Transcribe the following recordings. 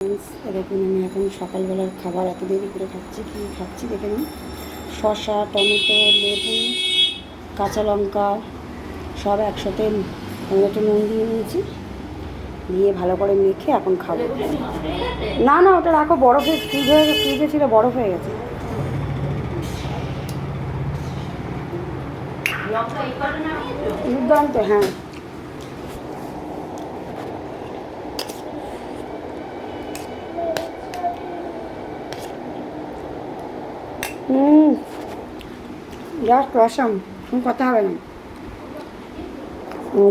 দেখুন আমি এখন সকালবেলার খাবার এত দেরি করে খাচ্ছি দেখে নিন। শসা, টমেটো, লেবু, কাঁচা লঙ্কা সব একসাথে একটু নুন দিয়ে নিয়েছি, দিয়ে ভালো করে মেখে এখন খাবো। না না, ওটা রাখো, বরফে ফ্রিজে ছিল, বরফ হয়ে গেছে। দুর্দান্ত, হ্যাঁ। জাস্ট অসাম, কোনো কথা হবে না।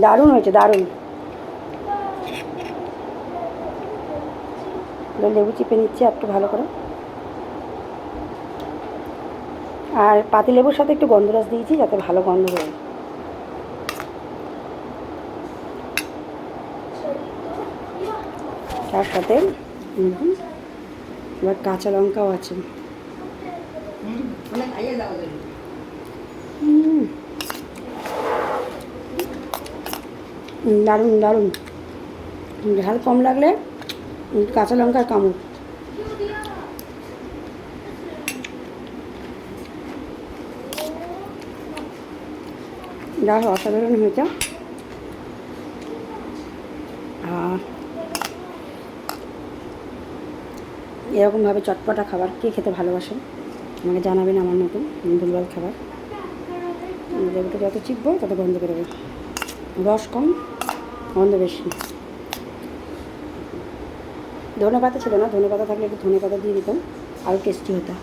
দারুণ হয়েছে, দারুণ। লেবু চিপে নিচ্ছি একটু ভালো করে, আর পাতি লেবুর সাথে একটু গন্ধরাস দিয়েছি যাতে ভালো গন্ধ বেরোয়। তার সাথে এবার কাঁচা লঙ্কাও আছে। দারুণ দারুণ। ঝাল কম লাগলে কাঁচা লঙ্কার কামড়। যা অসাধারণ হয়েছে। এরকমভাবে চটপটা খাবার কে খেতে ভালোবাসেন আমাকে জানাবেন। আমার মতন ভুলভাল খাবার, লেবুটা যত চিপবো তত গন্ধ বেরোবে, রস কম গন্ধ বেশি। ধনে পাতা ছিল না, ধনে পাতা থাকলে একটু ধনে পাতা দিয়ে দিতাম, আরও টেস্টি হতো।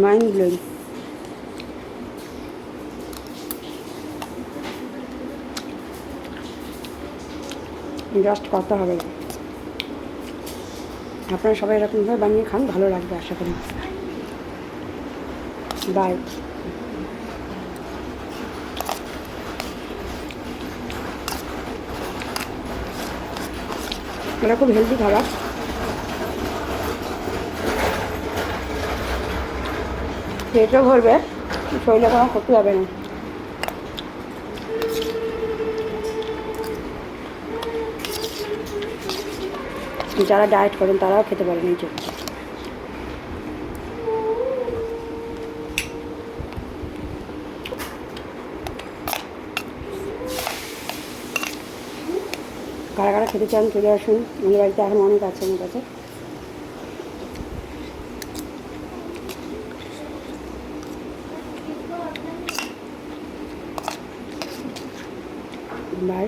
Mind blowing. জাস্ট কথা হবে। আপনারা সবাই এরকমভাবে বানিয়ে খান, ভালো লাগবে আশা করি। বাই। এটা খুব হেলদি খাবার, পেটও ভরবে, শরীরে কোনো ক্ষতি হবে না। যারা ডায়েট করেন তারাও খেতে পারেন এই যে। কারা কারা খেতে চান চলে আসুন, আমার বাড়িতে এখন অনেক আছে আমার কাছে। বাই।